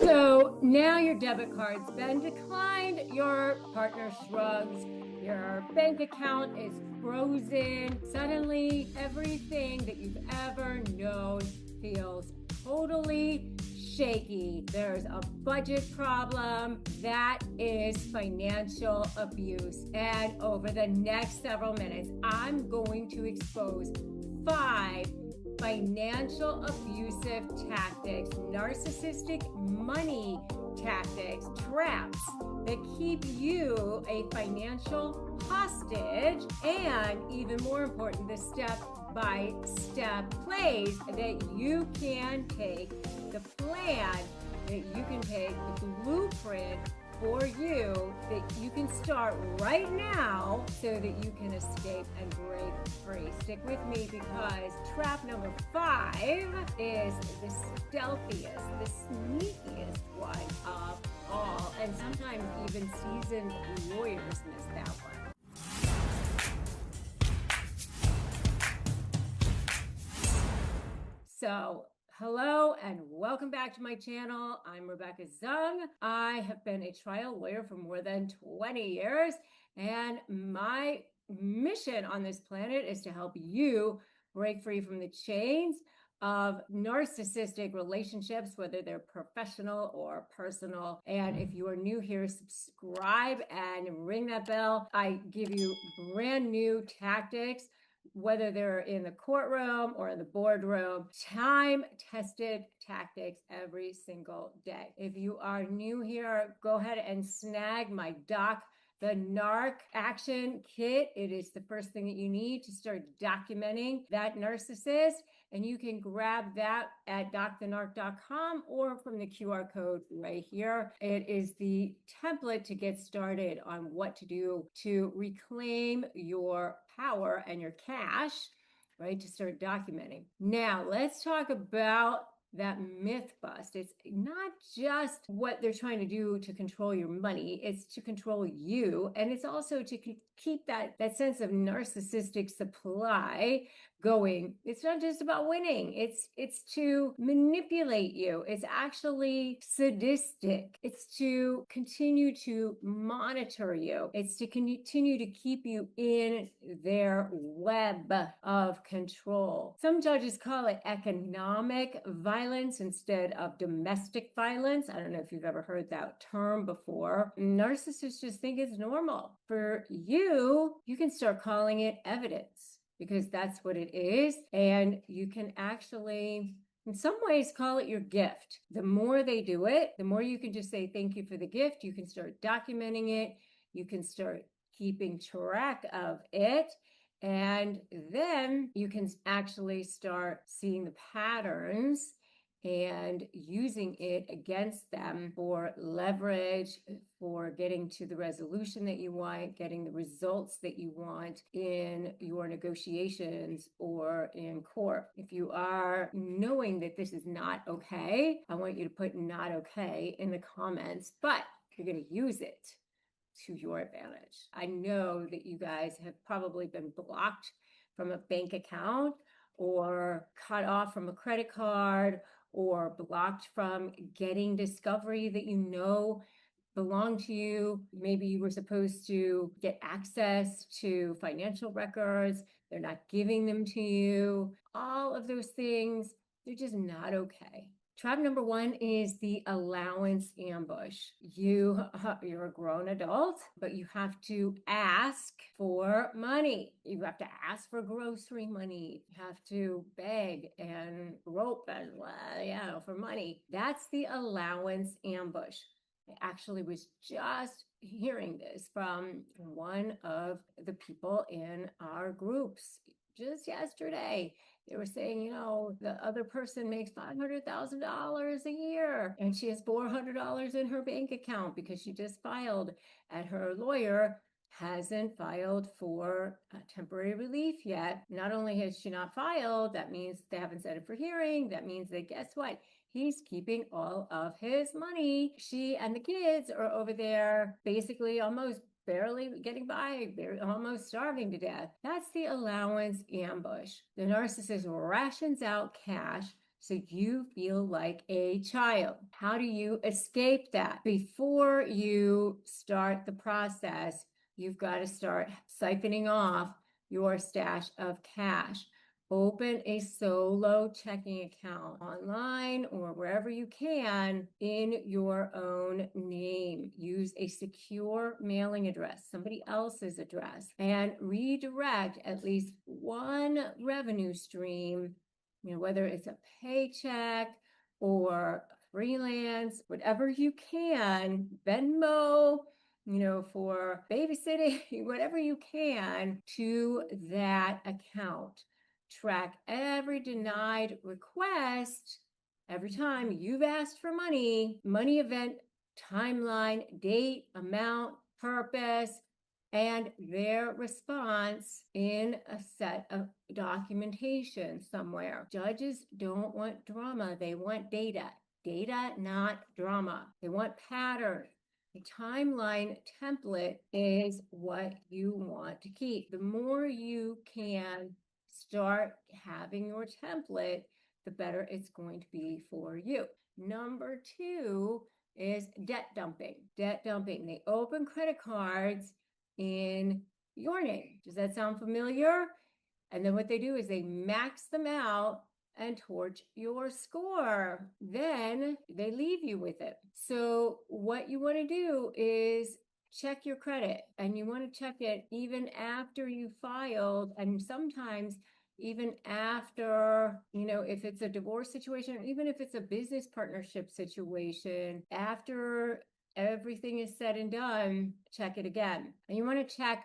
So now your debit card's been declined, your partner shrugs, your bank account is frozen. Suddenly, everything that you've ever known feels totally shaky. There's a budget problem. That is financial abuse. And over the next several minutes, I'm going to expose 5 financial abusive tactics, narcissistic money tactics, traps that keep you a financial hostage, and even more important, the step-by-step plays that you can take, the plan that you can take, the blueprint for you that you can start right now so that you can escape and break free. Stick with me because trap number 5 is the stealthiest, the sneakiest one of all. And sometimes even seasoned lawyers miss that one. So, hello and welcome back to my channel. I'm Rebecca Zung. I have been a trial lawyer for more than 20 years, and my mission on this planet is to help you break free from the chains of narcissistic relationships, whether they're professional or personal. And if you are new here, subscribe and ring that bell. I give you brand new tactics, whether they're in the courtroom or in the boardroom, time-tested tactics every single day. If you are new here, go ahead and snag my doc, the NARC Action Kit. It is the first thing that you need to start documenting that narcissist. And you can grab that at docthenarc.com or from the QR code right here. It is the template to get started on what to do to reclaim your power and your cash, right? To start documenting. Now, let's talk about that myth bust. It's not just what they're trying to do to control your money, it's to control you. And it's also to keep that sense of narcissistic supply going. It's not just about winning. It's to manipulate you. It's actually sadistic. It's to continue to monitor you. It's to continue to keep you in their web of control. Some judges call it economic violence instead of domestic violence. I don't know if you've ever heard that term before. Narcissists just think it's normal. For you, you can start calling it evidence, because that's what it is. And you can actually, in some ways, call it your gift. The more they do it, the more you can just say, thank you for the gift. You can start documenting it. You can start keeping track of it. And then you can actually start seeing the patterns and using it against them for leverage, for getting to the resolution that you want, getting the results that you want in your negotiations or in court. If you are knowing that this is not okay, I want you to put not okay in the comments, but you're going to use it to your advantage. I know that you guys have probably been blocked from a bank account or cut off from a credit card or blocked from getting discovery that you know belong to you. Maybe you were supposed to get access to financial records. They're not giving them to you. All of those things, they're just not okay. Trap number 1 is the allowance ambush. You're a grown adult, but you have to ask for money. You have to ask for grocery money. You have to beg and rope and for money. That's the allowance ambush. I actually was just hearing this from one of the people in our groups just yesterday. They were saying, the other person makes $500,000 a year and she has $400 in her bank account because she just filed, and her lawyer hasn't filed for temporary relief yet. Not only has she not filed, that means they haven't set it for hearing. That means that, guess what? He's keeping all of his money. She and the kids are over there basically almost barely getting by, they're almost starving to death. That's the allowance ambush. The narcissist rations out cash so you feel like a child. How do you escape that? Before you start the process, you've got to start siphoning off your stash of cash. Open a solo checking account online or wherever you can in your own name. Use a secure mailing address, somebody else's address, and redirect at least one revenue stream, whether it's a paycheck or freelance, whatever you can, Venmo, for babysitting, whatever you can, to that account. Track every denied request, every time you've asked for money, event, timeline, date, amount, purpose, and their response in a set of documentation somewhere. Judges don't want drama, they want data. Data, not drama. They want pattern. The timeline template is what you want to keep. The more you can start having your template, the better it's going to be for you. Number 2 is debt dumping. Debt dumping. They open credit cards in your name. Does that sound familiar? And then what they do is they max them out and torch your score. Then they leave you with it. So what you want to do is check your credit, and you want to check it even after you filed, and sometimes even after, if it's a divorce situation, or even if it's a business partnership situation, after everything is said and done, check it again. And you want to check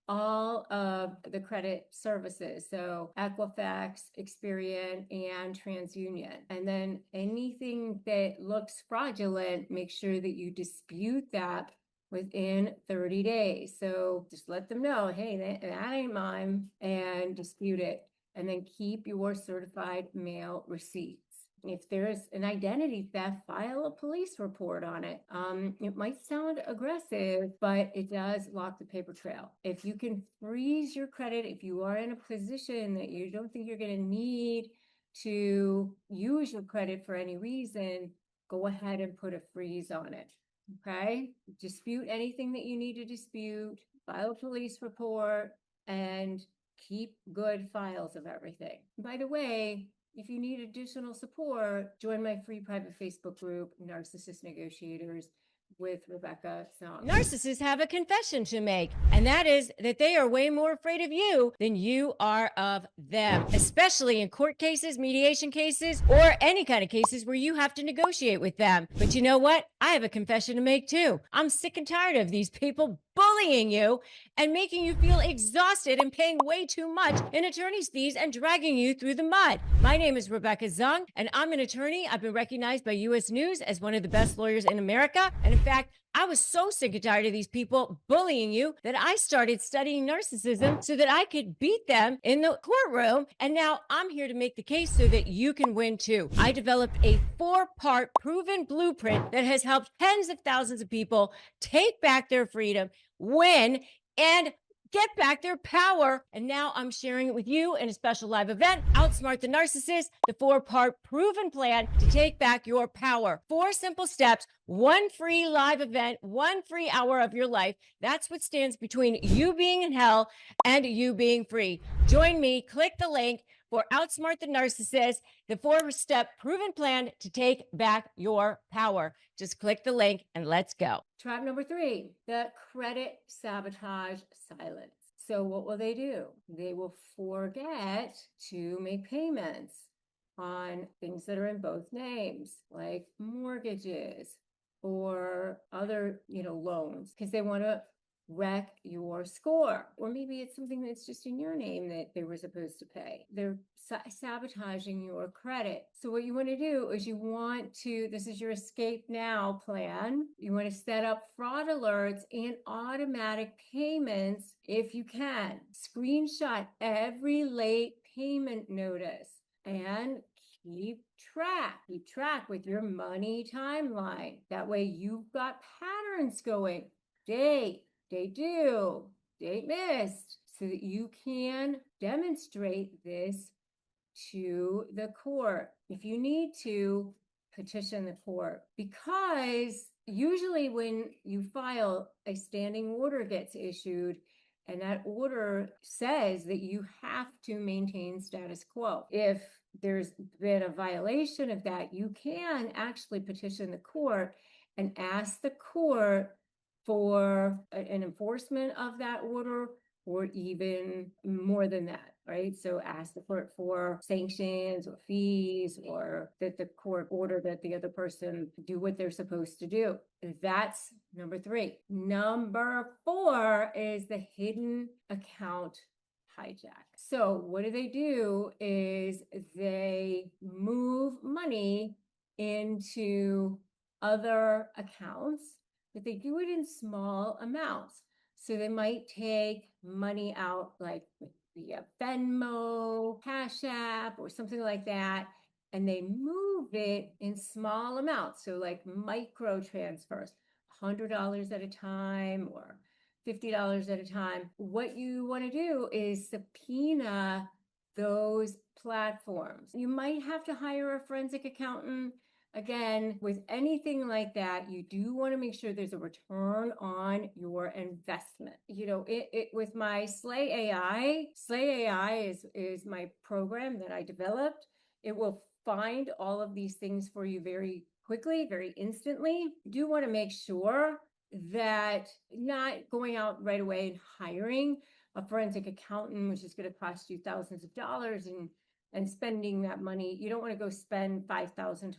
all of the credit services, so Equifax, Experian, and TransUnion. And then anything that looks fraudulent, make sure that you dispute that within 30 days. So just let them know, hey, that ain't mine, and dispute it. And then keep your certified mail receipts. If there's an identity theft, file a police report on it. It might sound aggressive, but it does lock the paper trail. If you can freeze your credit, if you are in a position that you don't think you're going to need to use your credit for any reason, go ahead and put a freeze on it. Okay? Dispute anything that you need to dispute, file a police report, and keep good files of everything. By the way, if you need additional support, join my free private Facebook group, Narcissist Negotiators, with Rebecca Zung. Narcissists have a confession to make, and that is that they are way more afraid of you than you are of them, especially in court cases, mediation cases, or any kind of cases where you have to negotiate with them. But you know what? I have a confession to make too. I'm sick and tired of these people bullying you and making you feel exhausted and paying way too much in attorney's fees and dragging you through the mud. My name is Rebecca Zung, and I'm an attorney. I've been recognized by U.S. News as one of the best lawyers in America. And in fact, I was so sick and tired of these people bullying you that I started studying narcissism so that I could beat them in the courtroom. And now I'm here to make the case so that you can win too. I developed a 4-part proven blueprint that has helped tens of thousands of people take back their freedom, win, and get back their power. And now I'm sharing it with you in a special live event, Outsmart the Narcissist, the 4-part proven plan to take back your power. 4 simple steps, 1 free live event, 1 free hour of your life. That's what stands between you being in hell and you being free. Join me, click the link for Outsmart the Narcissist, the 4-step proven plan to take back your power. Just click the link and let's go. Trap number 3, the credit sabotage silence. So what will they do? They will forget to make payments on things that are in both names, like mortgages or other, loans, because they want to wreck your score. Or maybe it's something that's just in your name that they were supposed to pay. They're sabotaging your credit. So what you want to do is this is your escape now plan. You want to set up fraud alerts and automatic payments if you can. Screenshot every late payment notice and keep track with your money timeline. That way you've got patterns going. Date due, date missed, so that you can demonstrate this to the court. If you need to, petition the court, because usually when you file, a standing order gets issued, and that order says that you have to maintain status quo. If there's been a violation of that, you can actually petition the court and ask the court for an enforcement of that order, or even more than that, right? So ask the court for sanctions or fees, or that the court order that the other person do what they're supposed to do. That's number 3. Number 4 is the hidden account hijack. So what do is they move money into other accounts, but they do it in small amounts. So they might take money out like via Venmo, Cash App, or something like that, and they move it in small amounts. So like micro transfers, $100 at a time or $50 at a time. What you want to do is subpoena those platforms. You might have to hire a forensic accountant. Again, with anything like that, you do want to make sure there's a return on your investment. You know, with my Slay AI is my program that I developed. It will find all of these things for you very quickly, very instantly. You do want to make sure that not going out right away and hiring a forensic accountant, which is going to cost you thousands of dollars, and spending that money. You don't want to go spend $5,000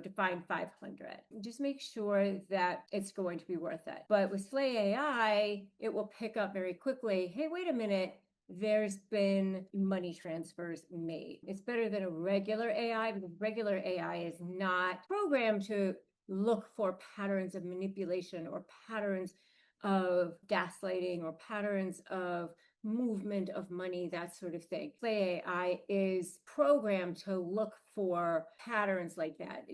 to find 500. Just make sure that it's going to be worth it. But with Slay AI, it will pick up very quickly. Hey, wait a minute. There's been money transfers made. It's better than a regular AI, because regular AI is not programmed to look for patterns of manipulation or patterns of gaslighting or patterns of movement of money, that sort of thing. Slay AI is programmed to look for patterns like that.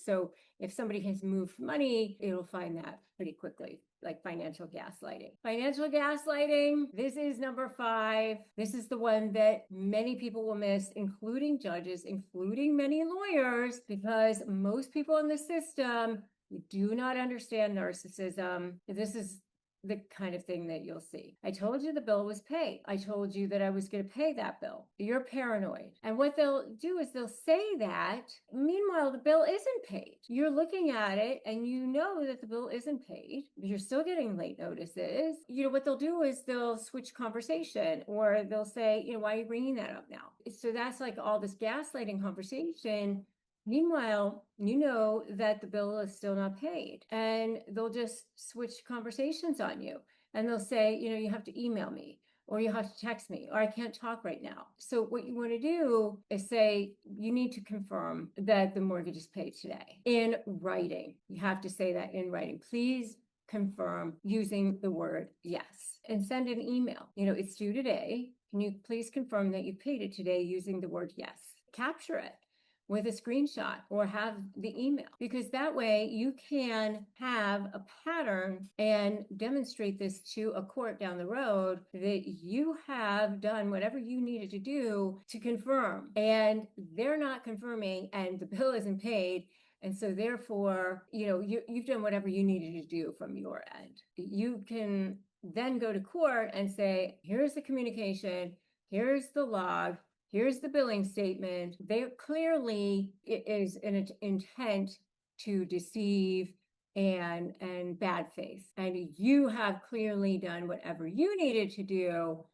So if somebody has moved money, it'll find that pretty quickly, like financial gaslighting. Financial gaslighting, this is number 5. This is the one that many people will miss, including judges, including many lawyers, because most people in the system do not understand narcissism. This is the kind of thing that you'll see. I told you the bill was paid. I told you that I was going to pay that bill. You're paranoid. And what they'll do is they'll say that. Meanwhile, the bill isn't paid. You're looking at it and you know that the bill isn't paid. You're still getting late notices. You know, what they'll do is they'll switch conversation, or they'll say, you know, why are you bringing that up now? So that's like all this gaslighting conversation. Meanwhile, you know that the bill is still not paid, and they'll just switch conversations on you, and they'll say, you know, you have to email me, or you have to text me, or I can't talk right now. So what you want to do is say, you need to confirm that the mortgage is paid today in writing. You have to say that in writing. Please confirm using the word yes, and send an email. You know, it's due today. Can you please confirm that you paid it today using the word yes? Capture it with a screenshot or have the email, because that way you can have a pattern and demonstrate this to a court down the road that you have done whatever you needed to do to confirm, and they're not confirming and the bill isn't paid. And so therefore, you know, you've done whatever you needed to do from your end. You can then go to court and say, here's the communication, here's the log, here's the billing statement. There clearly is an intent to deceive and bad faith. And you have clearly done whatever you needed to do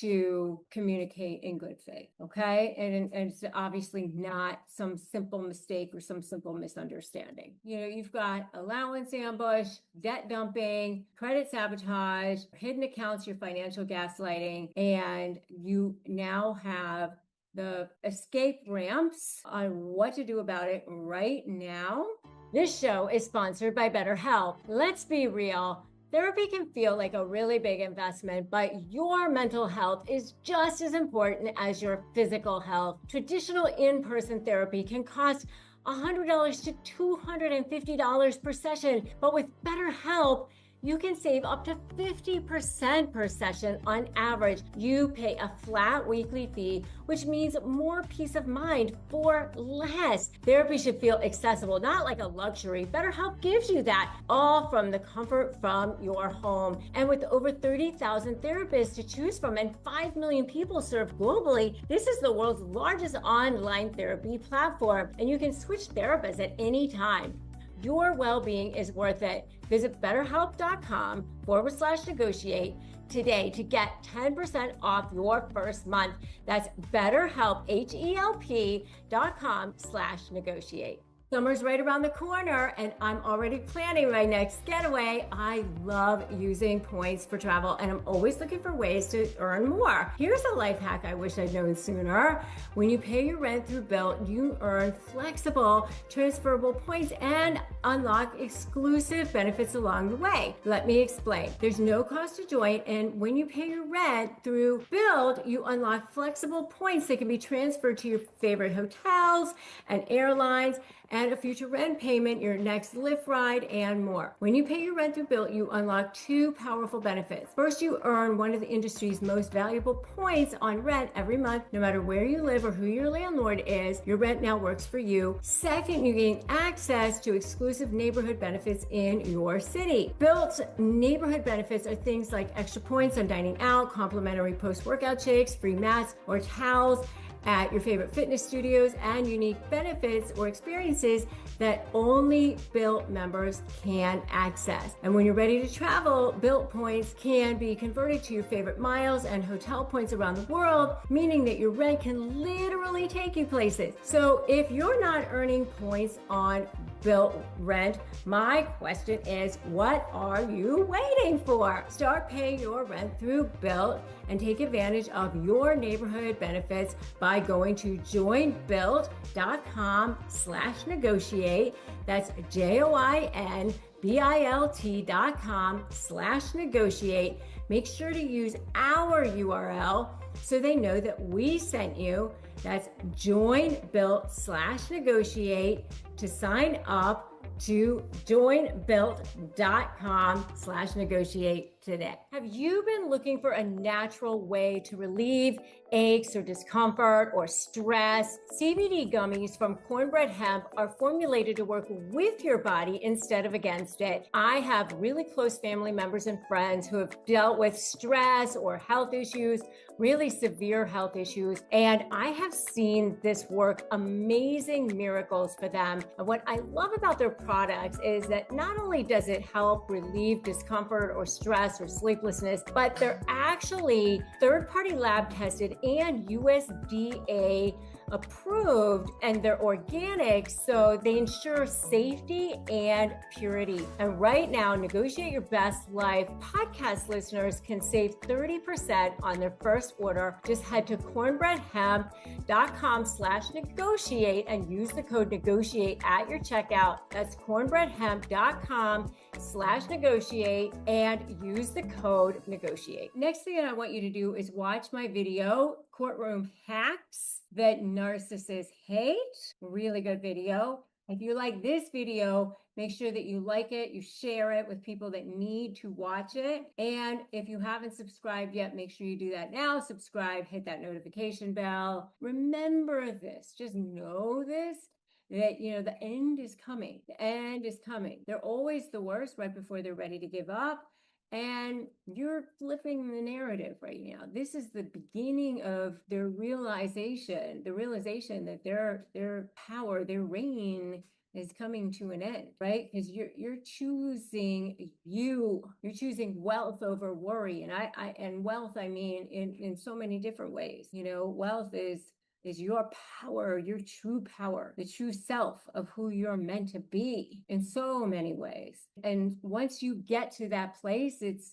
to communicate in good faith. Okay. And it's obviously not some simple mistake or some simple misunderstanding. You know, you've got allowance ambush, debt dumping, credit sabotage, hidden accounts, your financial gaslighting, and you now have the escape ramps on what to do about it right now. This show is sponsored by BetterHelp. Let's be real. Therapy can feel like a really big investment, but your mental health is just as important as your physical health. Traditional in-person therapy can cost $100 to $250 per session, but with BetterHelp, you can save up to 50% per session on average. You pay a flat weekly fee, which means more peace of mind for less. Therapy should feel accessible, not like a luxury. BetterHelp gives you that, all from the comfort from your home. And with over 30,000 therapists to choose from and 5 million people served globally, this is the world's largest online therapy platform, and you can switch therapists at any time. Your well-being is worth it. Visit betterhelp.com/negotiate today to get 10% off your first month. That's BetterHelp, HELP.com/negotiate. Summer's right around the corner, and I'm already planning my next getaway. I love using points for travel, and I'm always looking for ways to earn more. Here's a life hack I wish I'd known sooner. When you pay your rent through Bilt, you earn flexible, transferable points and unlock exclusive benefits along the way. Let me explain. There's no cost to join, and when you pay your rent through Bilt, you unlock flexible points that can be transferred to your favorite hotels and airlines, and a future rent payment, your next Lyft ride, and more. When you pay your rent through Bilt, you unlock two powerful benefits. First, you earn one of the industry's most valuable points on rent every month, no matter where you live or who your landlord is. Your rent now works for you. Second, you gain access to exclusive neighborhood benefits in your city. Bilt's neighborhood benefits are things like extra points on dining out, complimentary post-workout shakes, free mats or towels at your favorite fitness studios, and unique benefits or experiences that only Bilt members can access. And when you're ready to travel, Bilt points can be converted to your favorite miles and hotel points around the world, meaning that your rent can literally take you places. So if you're not earning points on Bilt rent, my question is, what are you waiting for? Start paying your rent through Bilt and take advantage of your neighborhood benefits by going to joinbilt.com/negotiate. That's JOINBILT.com/negotiate. Make sure to use our URL so they know that we sent you. That's joinbilt/negotiate to sign up to joinbilt.com/negotiate today. Have you been looking for a natural way to relieve aches or discomfort or stress? CBD gummies from Cornbread Hemp are formulated to work with your body instead of against it. I have really close family members and friends who have dealt with stress or health issues, really severe health issues, and I have seen this work amazing miracles for them. And what I love about their products is that not only does it help relieve discomfort or stress or sleeplessness, but they're actually third-party lab tested and USDA approved, and they're organic, so they ensure safety and purity. And right now, Negotiate Your Best Life podcast listeners can save 30% on their first order. Just head to cornbreadhemp.com/negotiate and use the code negotiate at your checkout. That's cornbreadhemp.com/negotiate and use the code negotiate. Next thing I want you to do is watch my video, Courtroom Hacks That Narcissists Hate. Really good video. If you like this video, make sure that you like it, you share it with people that need to watch it. And if you haven't subscribed yet, make sure you do that now. Subscribe, hit that notification bell. Remember this, just know this, that, you know, the end is coming. The end is coming. They're always the worst right before they're ready to give up. And you're flipping the narrative right now. This is the beginning of their realization, the realization that their power, their reign is coming to an end, right? Because you're choosing you're choosing wealth over worry. And and wealth, I mean, in so many different ways. You know, wealth is your power, your true power, the true self of who you're meant to be in so many ways. And once you get to that place, it's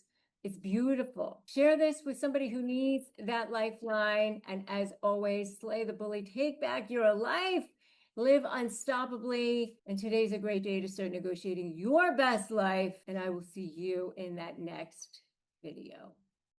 beautiful. Share this with somebody who needs that lifeline. And as always, slay the bully, take back your life, live unstoppably. And today's a great day to start negotiating your best life. And I will see you in that next video.